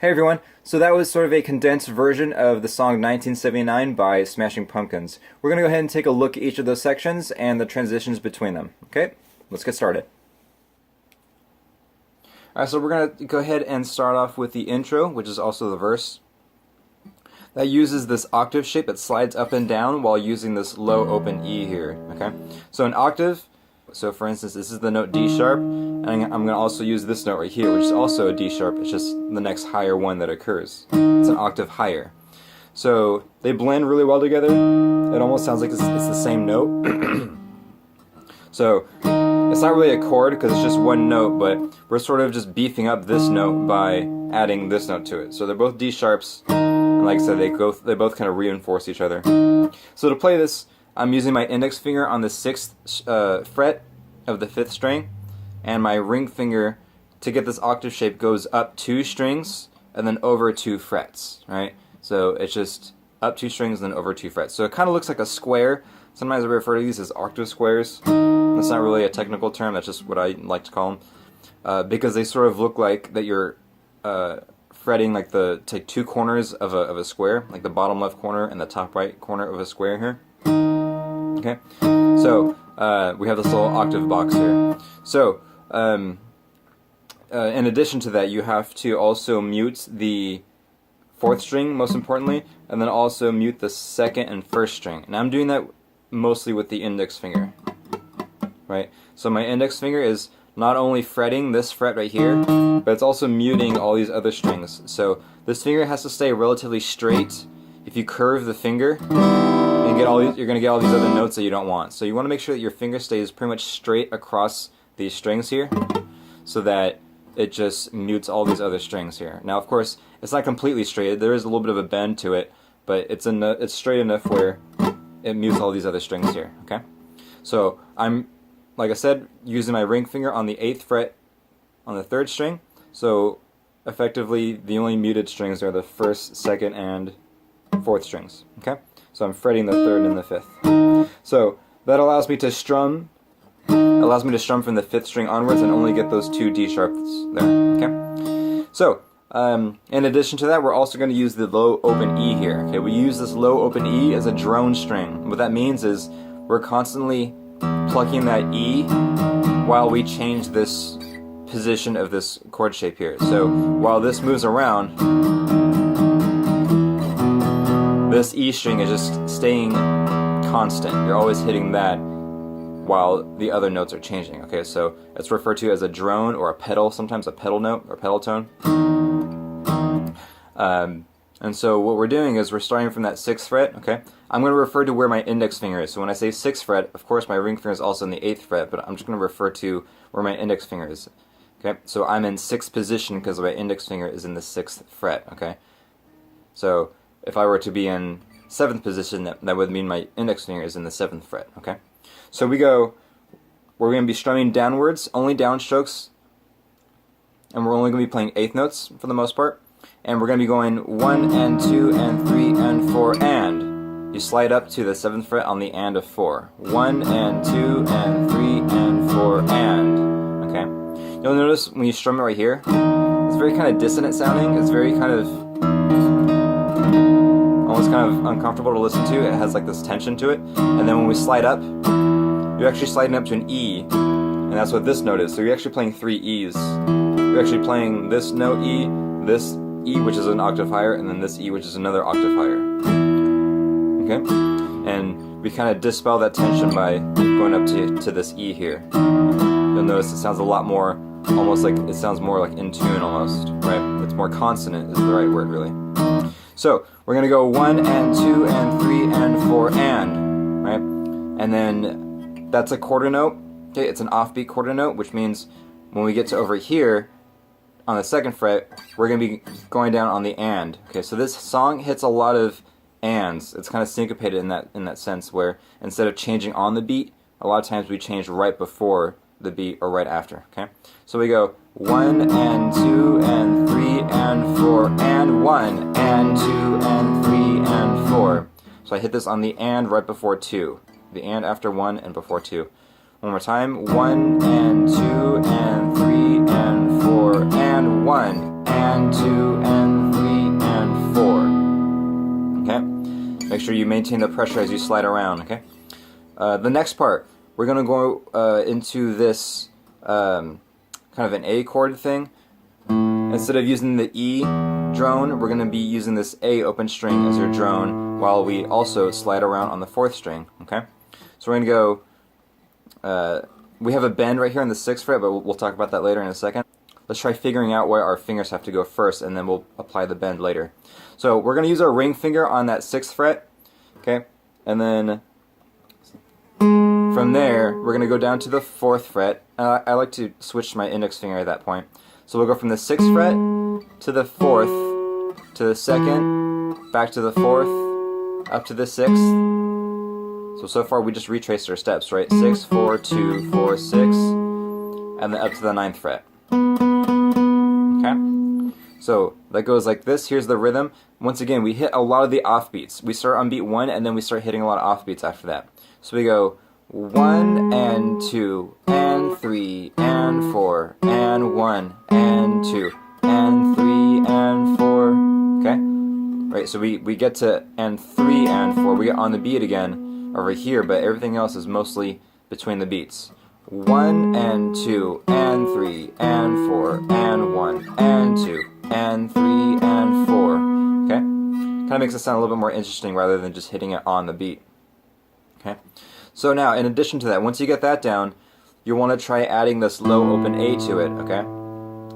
Hey everyone, so that was sort of a condensed version of the song 1979 by Smashing Pumpkins. We're going to go ahead and take a look at each of those sections and the transitions between them. Okay, let's get started. Alright, so we're going to go ahead and start off with the intro, which is also the verse. That uses this octave shape that slides up and down while using this low open E here. Okay, so an octave, so for instance this is the note D sharp, and I'm going to also use this note right here, which is also a D sharp. It's just the next higher one that occurs. It's an octave higher. So they blend really well together. It almost sounds like it's the same note. So it's not really a chord because it's just one note, but we're sort of just beefing up this note by adding this note to it. So they're both D sharps, and like I said, they both kind of reinforce each other. So to play this, I'm using my index finger on the 6th fret of the 5th string, and my ring finger, to get this octave shape, goes up 2 strings and then over 2 frets, right? So it's just up 2 strings and then over 2 frets. So it kind of looks like a square. Sometimes I refer to these as octave squares. That's not really a technical term, that's just what I like to call them. Because they sort of look like that you're fretting like take 2 corners of a square, like the bottom left corner and the top right corner of a square here. Okay, so we have this little octave box here. So in addition to that, you have to also mute the 4th string, most importantly, and then also mute the 2nd and 1st string. And I'm doing that mostly with the index finger, right? So my index finger is not only fretting this fret right here, but it's also muting all these other strings. So this finger has to stay relatively straight. If you curve the finger, you're going to get all these other notes that you don't want. So you want to make sure that your finger stays pretty much straight across these strings here, so that it just mutes all these other strings here. Now, of course, it's not completely straight. There is a little bit of a bend to it, but it's straight enough where it mutes all these other strings here. Okay, so I'm, like I said, using my ring finger on the 8th fret on the 3rd string. So effectively, the only muted strings are the 1st, 2nd, and 4th strings. Okay, so I'm fretting the 3rd and the 5th. So that allows me to strum. Allows me to strum from the 5th string onwards and only get those 2 D sharps there. Okay, so in addition to that, we're also going to use the low open E here. Okay, we use this low open E as a drone string. What that means is we're constantly plucking that E while we change this position of this chord shape here. So while this moves around, this E string is just staying constant. You're always hitting that while the other notes are changing. Okay, so it's referred to as a drone or a pedal, sometimes a pedal note or pedal tone. And so what we're doing is we're starting from that 6th fret. Okay, I'm going to refer to where my index finger is. So when I say 6th fret, of course my ring finger is also in the 8th fret, but I'm just going to refer to where my index finger is. Okay, so I'm in 6th position because my index finger is in the 6th fret. Okay, so if I were to be in 7th position, that would mean my index finger is in the 7th fret. Okay, so we're going to be strumming downwards, only downstrokes, and we're only going to be playing 8th notes for the most part. And we're going to be going 1 and 2 and 3 and 4 and. You slide up to the 7th fret on the and of 4. 1 and 2 and 3 and 4 and. Okay. You'll notice when you strum it right here, it's very kind of dissonant sounding. It's very kind of almost kind of uncomfortable to listen to. It has like this tension to it. And then when we slide up, you're actually sliding up to an E, and that's what this note is. So you're actually playing 3 E's. You're actually playing this note E, this E, which is an octave higher, and then this E, which is another octave higher. Okay? And we kind of dispel that tension by going up to this E here. You'll notice it sounds a lot more, almost like, it sounds more like in tune almost, right? It's more consonant is the right word, really. So, we're going to go 1 and 2 and 3 and 4 and, right? And then that's a quarter note. Okay, it's an offbeat quarter note, which means when we get to over here, on the 2nd fret, we're going to be going down on the and. Okay, so this song hits a lot of ands. It's kind of syncopated in that sense, where instead of changing on the beat, a lot of times we change right before the beat or right after. Okay, so we go 1 and 2 and 3 and 4 and 1 and 2 and 3 and 4. So I hit this on the and right before 2. The and after 1 and before 2. One more time. 1 and 2 and 3 and 4 and 1 and 2 and sure you maintain the pressure as you slide around, okay? The next part, we're going to go into this kind of an A chord thing. Instead of using the E drone, we're going to be using this A open string as your drone while we also slide around on the 4th string, okay? So we're going to go, we have a bend right here on the 6th fret, but we'll talk about that later in a second. Let's try figuring out where our fingers have to go first, and then we'll apply the bend later. So we're going to use our ring finger on that 6th fret, okay? And then from there, we're going to go down to the 4th fret. I like to switch my index finger at that point. So we'll go from the 6th fret to the 4th, to the 2nd, back to the 4th, up to the 6th. So far we just retraced our steps, right? 6, 4, 2, 4, 6, and then up to the 9th fret. Okay? So that goes like this. Here's the rhythm. Once again, we hit a lot of the offbeats. We start on beat 1, and then we start hitting a lot of offbeats after that. So we go 1 and 2 and 3 and 4 and 1 and 2 and 3 and 4. Okay? Right, so we get to and 3 and 4. We get on the beat again over here, but everything else is mostly between the beats. 1 and 2 and 3 and 4 and 1 and 2 and 3 and 4. Okay? Kind of makes it sound a little bit more interesting rather than just hitting it on the beat. Okay? So now, in addition to that, once you get that down, you want to try adding this low open A to it, okay?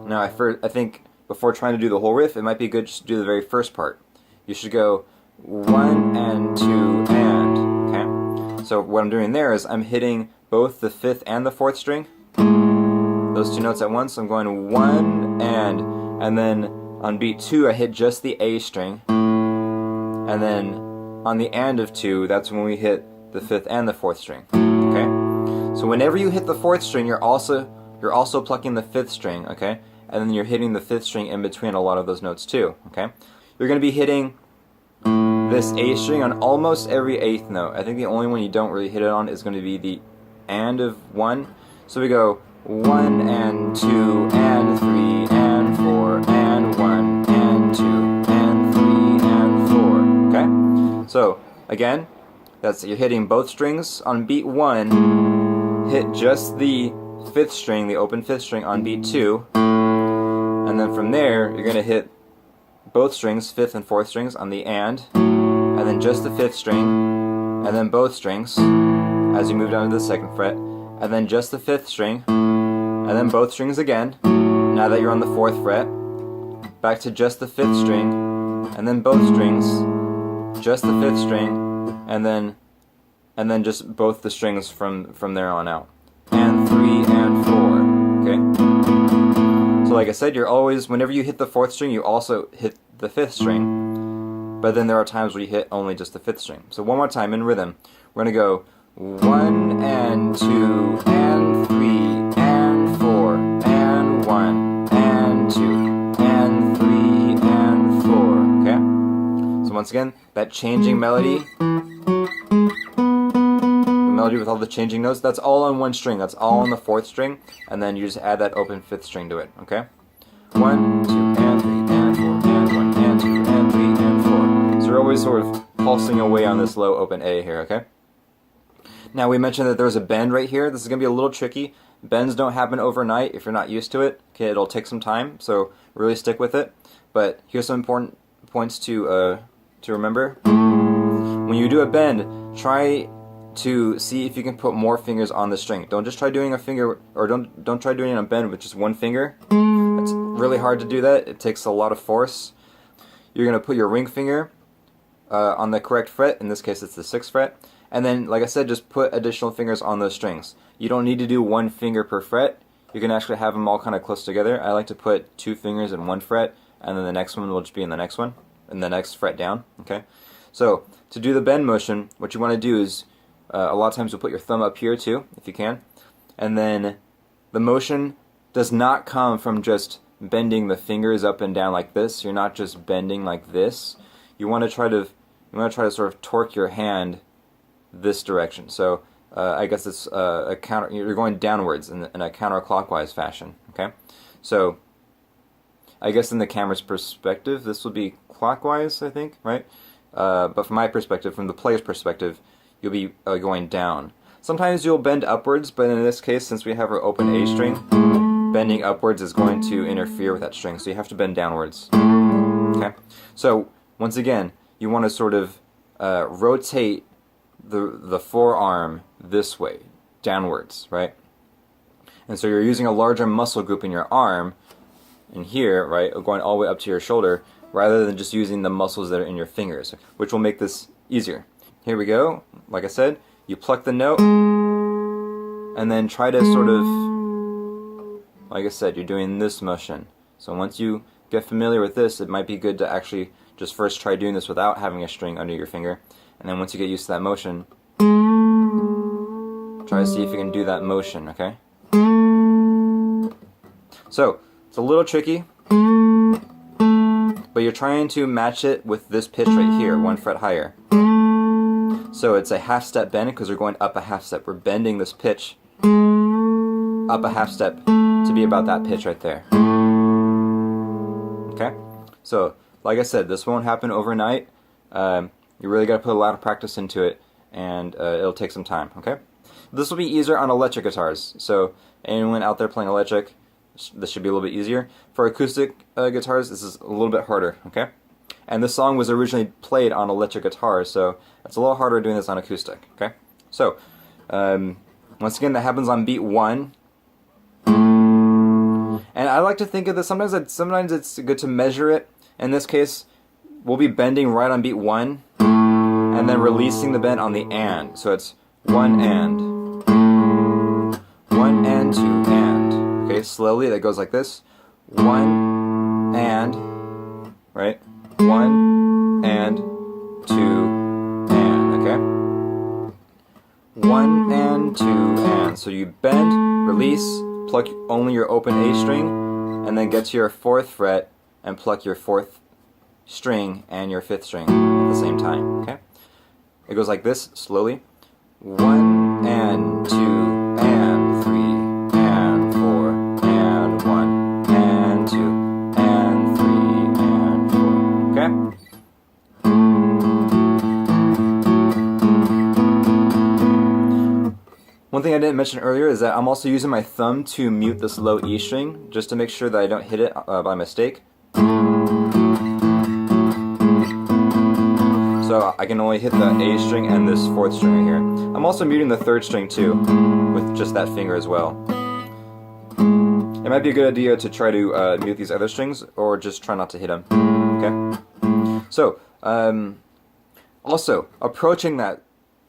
Now, I think before trying to do the whole riff, it might be good just to do the very first part. You should go 1 and 2 and, okay? So what I'm doing there is I'm hitting both the 5th and the 4th string, those two notes at once. I'm going 1 and then on beat 2 I hit just the A string, and then on the and of 2, that's when we hit the 5th and the 4th string. Okay? So whenever you hit the 4th string, you're also plucking the 5th string, okay? And then you're hitting the 5th string in between a lot of those notes too, okay? You're going to be hitting this A string on almost every 8th note. I think the only one you don't really hit it on is going to be the and of 1. So we go 1 and 2 and 3 and 4 and 1 and 2 and 3 and 4, okay? So again, you're hitting both strings on beat 1, hit just the 5th string, the open 5th string on beat 2, and then from there you're going to hit both strings, 5th and 4th strings on the and then just the 5th string, and then both strings as you move down to the 2nd fret, and then just the 5th string, and then both strings again, now that you're on the 4th fret, back to just the 5th string, and then both strings, just the 5th string, and then just both the strings from there on out, and 3 and 4. Okay. So like I said, you're always, whenever you hit the 4th string, you also hit the 5th string, but then there are times where you hit only just the 5th string. So one more time in rhythm, we're gonna go 1 and 2 and 3 and 4 and 1 and 2 and 3 and 4. Okay. So once again, that changing melody. Melody with all the changing notes, that's all on one string, that's all on the 4th string, and then you just add that open 5th string to it, okay? 1, 2, and 3, and 4, and 1, and 2, and 3, and 4. So you're always sort of pulsing away on this low open A here, okay? Now we mentioned that there's a bend right here. This is going to be a little tricky. Bends don't happen overnight if you're not used to it. Okay, it'll take some time, so really stick with it. But here's some important points to remember. When you do a bend, try to see if you can put more fingers on the string. Don't just try doing a finger, or don't try doing a bend with just one finger. It's really hard to do that. It takes a lot of force. You're going to put your ring finger on the correct fret. In this case, it's the 6th fret. And then, like I said, just put additional fingers on those strings. You don't need to do one finger per fret. You can actually have them all kind of close together. I like to put 2 fingers in one fret, and then the next one will just be in the next one, and the next fret down. Okay. So to do the bend motion, what you want to do is a lot of times you'll put your thumb up here too, if you can, and then the motion does not come from just bending the fingers up and down like this. You're not just bending like this. You want to try to sort of torque your hand this direction. So I guess it's a counter. You're going downwards in a counterclockwise fashion. Okay, so I guess in the camera's perspective, this would be clockwise. I think, right? but from my perspective, from the player's perspective, you'll be going down. Sometimes you'll bend upwards, but in this case, since we have our open A string, bending upwards is going to interfere with that string, so you have to bend downwards. Okay? So, once again, you want to sort of rotate the forearm this way, downwards, right? And so you're using a larger muscle group in your arm, in here, right, going all the way up to your shoulder, rather than just using the muscles that are in your fingers, which will make this easier. Here we go. Like I said, you pluck the note, and then try to sort of, like I said, you're doing this motion. So once you get familiar with this, it might be good to actually just first try doing this without having a string under your finger, and then once you get used to that motion, try to see if you can do that motion, okay? So, it's a little tricky, but you're trying to match it with this pitch right here, 1 fret higher. So it's a half step bend because we're going up a half step. We're bending this pitch up a half step to be about that pitch right there. Okay? So, like I said, this won't happen overnight. You really got to put a lot of practice into it, and it'll take some time, okay? This will be easier on electric guitars. So, anyone out there playing electric, this should be a little bit easier. For acoustic guitars, this is a little bit harder, okay? And this song was originally played on electric guitar, so it's a little harder doing this on acoustic, okay? So, once again, that happens on beat 1. And I like to think of this, sometimes it's good to measure it. In this case, we'll be bending right on beat 1, and then releasing the bend on the and. So it's 1 and, 1 and 2 and. Okay, slowly, that goes like this. 1 and, right? 1 and 2 and, okay? 1 and 2 and. So you bend, release, pluck only your open A string, and then get to your 4th fret and pluck your 4th string and your 5th string at the same time, okay? It goes like this, slowly. 1 and 2 and 3 and 4 and 1 and 2 and 3 and 4, okay? One thing I didn't mention earlier is that I'm also using my thumb to mute this low E string, just to make sure that I don't hit it by mistake. So I can only hit the A string and this 4th string right here. I'm also muting the 3rd string too, with just that finger as well. It might be a good idea to try to mute these other strings, or just try not to hit them, okay? So, also, approaching that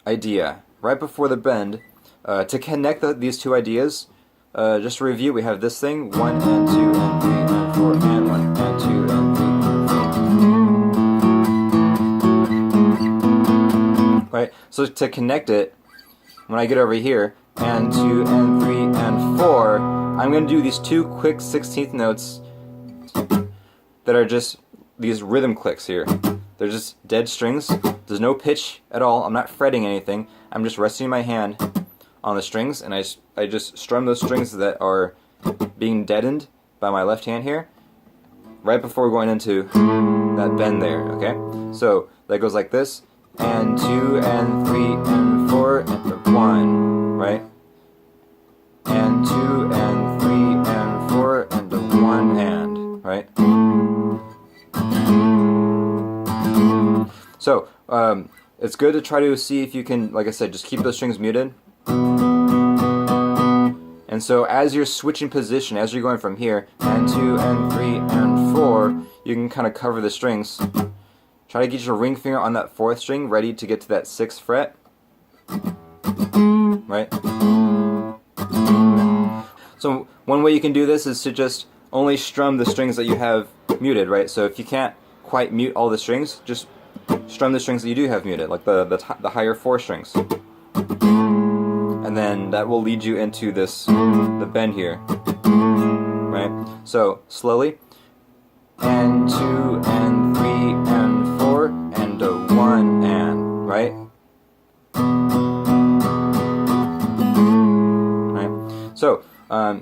idea right before the bend, to connect these two ideas, just to review, we have this thing, 1 and 2 and 3 and 4 and 1 and 2 and 3 and 4. Right? So to connect it, when I get over here, and 2 and 3 and 4, I'm going to do these 2 quick 16th notes that are just these rhythm clicks here. They're just dead strings. There's no pitch at all. I'm not fretting anything. I'm just resting my hand on the strings, and I just strum those strings that are being deadened by my left hand here, right before going into that bend there, okay? So that goes like this, and 2 and 3 and 4 and 1, right? And 2 and 3 and 4 and 1 and, right? So, it's good to try to see if you can, like I said, just keep those strings muted. And so as you're switching position, as you're going from here, and 2 and 3 and 4, you can kind of cover the strings. Try to get your ring finger on that 4th string, ready to get to that 6th fret. Right? So one way you can do this is to just only strum the strings that you have muted, right? So if you can't quite mute all the strings, just strum the strings that you do have muted, like the higher 4 strings. And then that will lead you into the bend here, right? So, slowly, and 2 and 3 and 4 and 1 and, right? Right? So,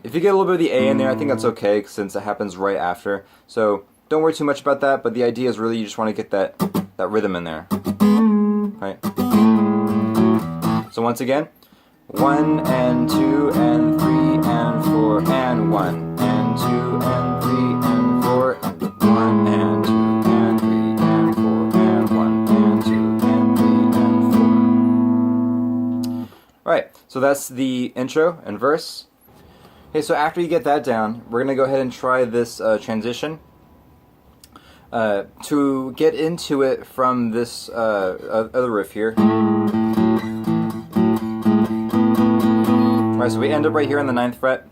if you get a little bit of the A in there, I think that's okay, since it happens right after. So, don't worry too much about that, but the idea is really you just want to get that that rhythm in there. Right? So once again, 1 and 2 and 3 and 4 and 1 and 2 and 3 and 4 and 1 and 2 and 3 and 4 and 1 and 2 and 3 and 4. Right, so that's the intro and verse. Okay, so after you get that down, we're going to go ahead and try this transition. To get into it from this other riff here. Alright, so we end up right here on the 9th fret.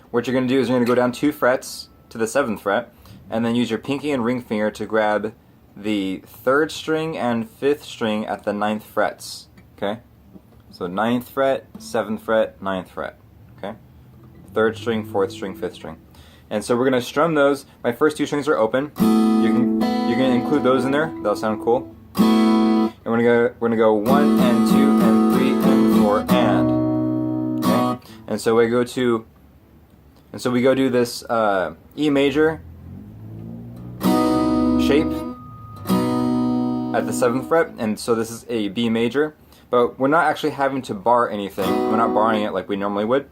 What you're going to do is you're going to go down 2 frets to the 7th fret, and then use your pinky and ring finger to grab the 3rd string and 5th string at the 9th frets. Okay? So 9th fret, 7th fret, 9th fret. Okay? 3rd string, 4th string, 5th string. And so we're going to strum those. My first 2 strings are open. You can include those in there. That'll sound cool. And we're gonna go 1 and 2 and 3 and 4 and. Okay? And so we go to this E major shape at the 7th fret, and so this is a B major, but we're not actually having to bar anything. We're not barring it like we normally would.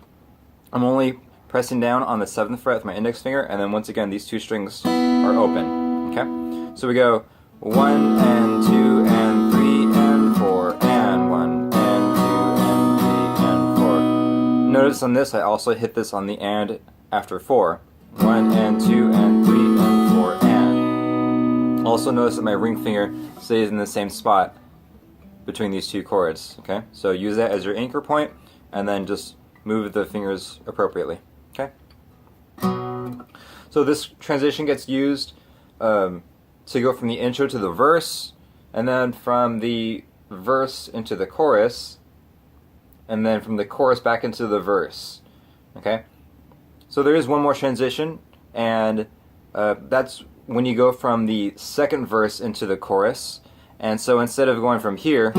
I'm only pressing down on the 7th fret with my index finger, and then once again these 2 strings are open. Okay? So we go 1 and 2 and 3 and 4 and 1 and 2 and 3 and 4. Notice on this I also hit this on the and after 4. 1 and 2 and 3 and 4 and. Also notice that my ring finger stays in the same spot between these 2 chords. Okay? So use that as your anchor point, and then just move the fingers appropriately. Okay? So this transition gets used to go from the intro to the verse, and then from the verse into the chorus, and then from the chorus back into the verse. Okay? So there is one more transition, and that's when you go from the 2nd verse into the chorus. And so instead of going from here,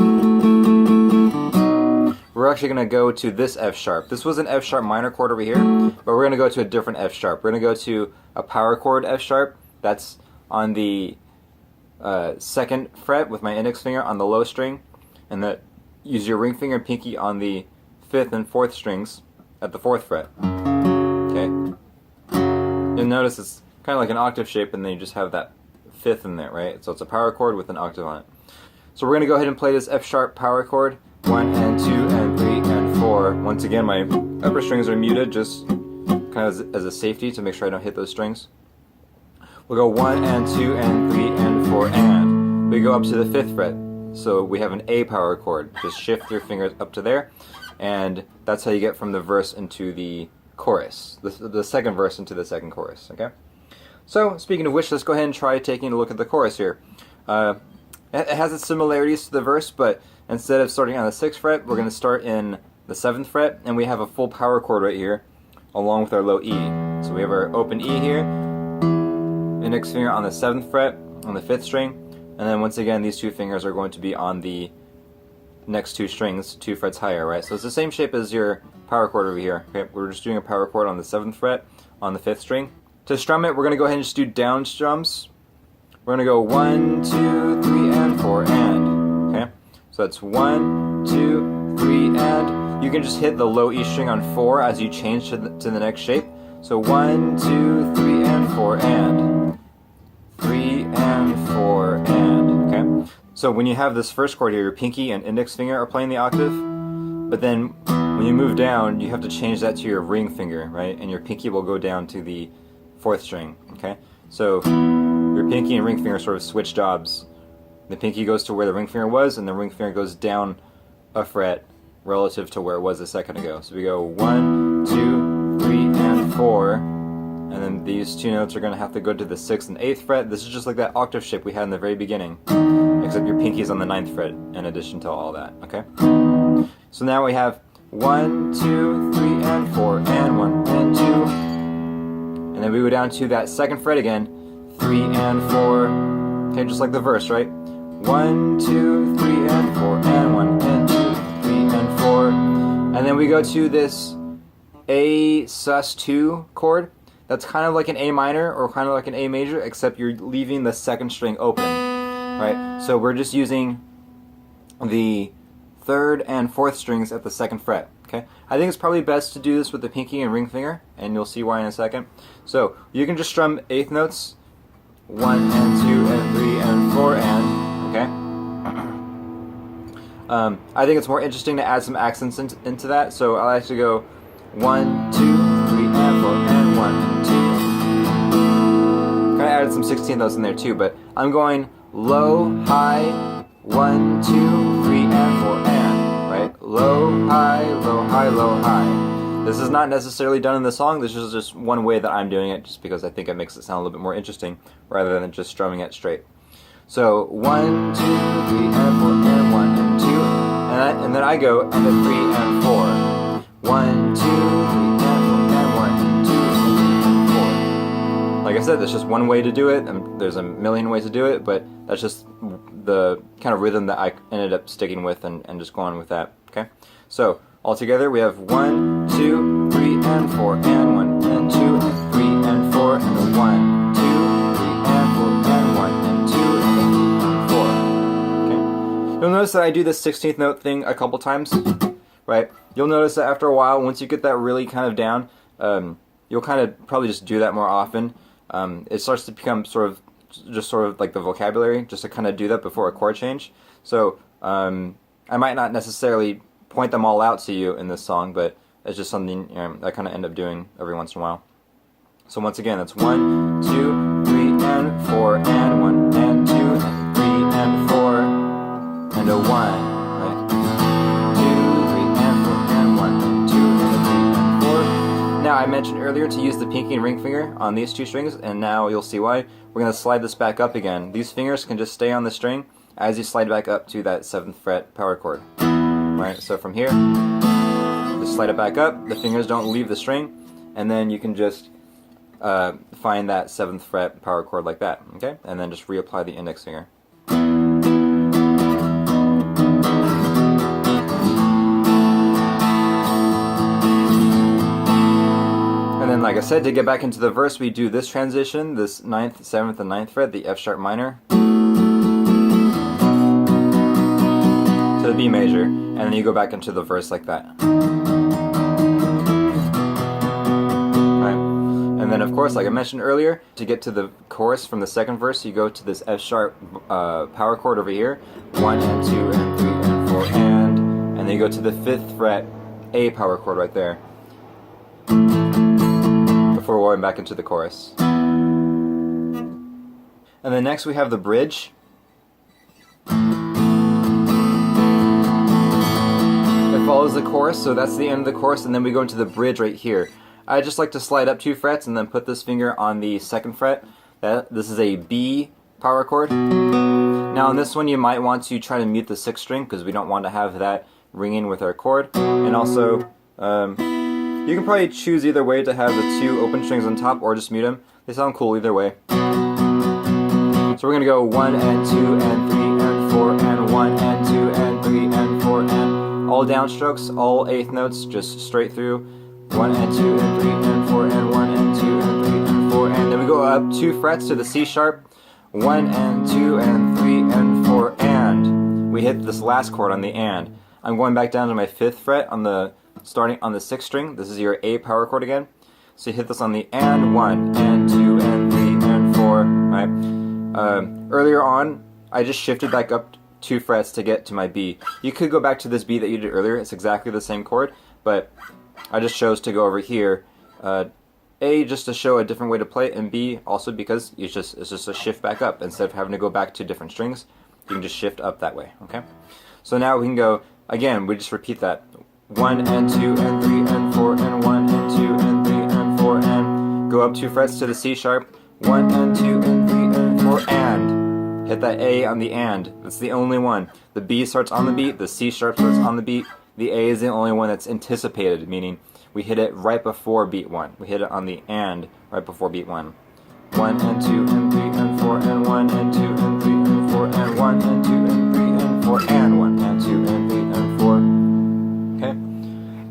we're actually going to go to this F sharp. This was an F sharp minor chord over here, but we're going to go to a different F sharp. We're going to go to a power chord F sharp. That's on the 2nd fret with my index finger on the low string, and that use your ring finger and pinky on the 5th and 4th strings at the 4th fret. Okay? You'll notice it's kind of like an octave shape, and then you just have that 5th in there, right? So it's a power chord with an octave on it. So we're going to go ahead and play this F sharp power chord. 1 and 2 and 3 and 4. Once again, my upper strings are muted, just kind of as a safety to make sure I don't hit those strings. We'll go 1 and 2 and 3 and 4 and. We go up to the 5th fret, so we have an A power chord. Just shift your fingers up to there, and that's how you get from the verse into the chorus, the 2nd verse into the 2nd chorus. Okay. So speaking of which, let's go ahead and try taking a look at the chorus here. It has its similarities to the verse, but instead of starting on the 6th fret, we're going to start in the 7th fret, and we have a full power chord right here, along with our low E. So we have our open E here, index finger on the 7th fret, on the 5th string, and then once again these 2 fingers are going to be on the next 2 strings, 2 frets higher, right? So it's the same shape as your power chord over here. Okay, we're just doing a power chord on the 7th fret, on the 5th string. To strum it, we're going to go ahead and just do down strums. We're going to go 1, 2, 3, and 4, and. Okay? So that's 1, 2, 3, and. You can just hit the low E string on 4 as you change to the next shape. So 1, 2, 3, and 4, and. 3, and 4, and. Okay? So when you have this first chord here, your pinky and index finger are playing the octave. But then when you move down, you have to change that to your ring finger, right? And your pinky will go down to the 4th string. Okay? So your pinky and ring finger sort of switch jobs. The pinky goes to where the ring finger was, and the ring finger goes down a fret relative to where it was a second ago. So we go 1, 2, 3, and 4, and then these 2 notes are going to have to go to the 6th and 8th fret. This is just like that octave shape we had in the very beginning, except your pinky is on the 9th fret in addition to all that. Okay? So now we have 1, 2, 3, and 4, and 1, and 2, and then we go down to that 2nd fret again, 3 and 4, okay, just like the verse, right? 1, 2, 3, and 4, and 1, and 2, 3, and 4. And then we go to this A sus2 chord. That's kind of like an A minor or kind of like an A major, except you're leaving the 2nd string open. right? So we're just using the 3rd and 4th strings at the 2nd fret. Okay, I think it's probably best to do this with the pinky and ring finger, and you'll see why in a second. So you can just strum 8th notes, 1 and 2 and 3 and 4 and, okay? I think it's more interesting to add some accents into that, so I like to go 1, 2, 3 and 4 and 1 and 2. Kind of added some 16th notes in there too, but I'm going low, high, 1, 2, 3 and 4 and, right? Low, high, low, high, low, high. This is not necessarily done in the song, this is just one way that I'm doing it, just because I think it makes it sound a little bit more interesting, rather than just strumming it straight. So 1, 2, 3 and 4 and 1 and 2, and then I go and a 3 and 4. 1, 2, 3 and 4 and 1 and 2 and 3 and 4. Like I said, that's just one way to do it, and there's a million ways to do it, but that's just the kind of rhythm that I ended up sticking with and just going with that. Okay, so all together we have 1, 2, 3 and 4 and 1 and 2 and 3 and 4 and a 1, 2, 3 and 4 and 1 and 2 and 4. Okay, you'll notice that I do this 16th note thing a couple times, right? You'll notice that after a while, once you get that really kind of down, you'll kind of probably just do that more often. It starts to become sort of like the vocabulary, just to kind of do that before a chord change. So I might not necessarily point them all out to you in this song, but it's just something I kind of end up doing every once in a while. So once again, that's 1, 2, 3 and 4 and 1 and 2 and 3 and 4 and a 1, right? 2, 3 and 4 and 1 and 2 and a 3 and 4. Now I mentioned earlier to use the pinky and ring finger on these two strings, and now you'll see why. We're going to slide this back up again. These fingers can just stay on the string as you slide back up to that 7th fret power chord. Right, so from here, just slide it back up, the fingers don't leave the string, and then you can just find that 7th fret power chord like that, okay? And then just reapply the index finger. And then, like I said, to get back into the verse, we do this transition, this 9th, 7th, and 9th fret, the F sharp minor, to the B major, and then you go back into the verse like that. Right. And then of course, like I mentioned earlier, to get to the chorus from the 2nd verse, you go to this F sharp power chord over here, 1 and 2 and 3 and 4 and then you go to the 5th fret A power chord right there, before going back into the chorus. And then next we have the bridge. Follows the chorus, so that's the end of the chorus, and then we go into the bridge right here. I just like to slide up 2 frets and then put this finger on the 2nd fret. This is a B power chord. Now on this one you might want to try to mute the 6th string, because we don't want to have that ringing with our chord. And also, you can probably choose either way to have the 2 open strings on top, or just mute them. They sound cool either way. So we're going to go 1 and 2 and 3 and 4 and 1 and 2 and 3 and 4 and all downstrokes, all 8th notes, just straight through. 1 and 2 and 3 and 4 and 1 and 2 and 3 and 4, and then we go up 2 frets to the C sharp. 1 and 2 and 3 and 4 and we hit this last chord on the and. I'm going back down to my 5th fret on the starting on the 6th string. This is your A power chord again. So you hit this on the and 1 and 2 and 3 and 4. Right. Earlier on, I just shifted back up 2 frets to get to my B. You could go back to this B that you did earlier. It's exactly the same chord, but I just chose to go over here. A, just to show a different way to play it, and B, also because it's just a shift back up. Instead of having to go back to different strings, you can just shift up that way, okay? So now we can go, again, we just repeat that. 1 and 2 and 3 and 4 and 1 and 2 and 3 and 4 and go up 2 frets to the C sharp. 1 and 2 and 3 and 4 and hit that A on the and. That's the only one. The B starts on the beat, the C sharp starts on the beat, the A is the only one that's anticipated, meaning we hit it right before beat 1. We hit it on the and right before beat 1. 1 and 2 and 3 and 4 and 1 and 2 and 3 and 4 and 1 and 2 and 3 and 4 and 1 and 2 and 3 and 4. Okay?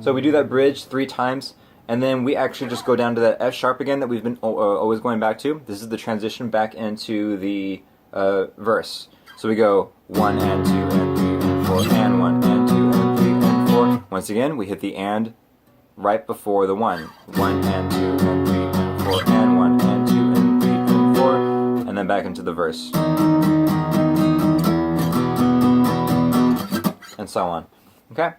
So we do that bridge 3 times, and then we actually just go down to that F sharp again that we've been always going back to. This is the transition back into the verse. So we go 1 and 2 and 3 and 4 and 1 and 2 and 3 and 4. Once again, we hit the and right before the 1. 1 and 2 and 3 and 4 and 1 and 2 and 3 and 4. And then back into the verse. And so on. Okay?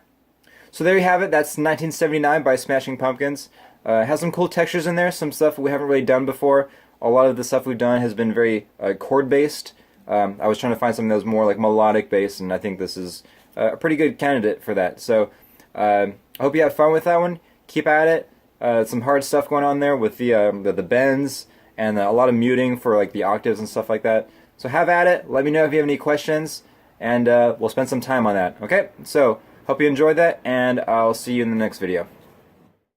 So there you have it. That's 1979 by Smashing Pumpkins. It has some cool textures in there, some stuff we haven't really done before. A lot of the stuff we've done has been very chord-based. I was trying to find something that was more like melodic-based, and I think this is a pretty good candidate for that. So I hope you had fun with that one. Keep at it. Some hard stuff going on there with the bends and a lot of muting for like the octaves and stuff like that. So have at it. Let me know if you have any questions, and we'll spend some time on that. Okay? So hope you enjoyed that, and I'll see you in the next video.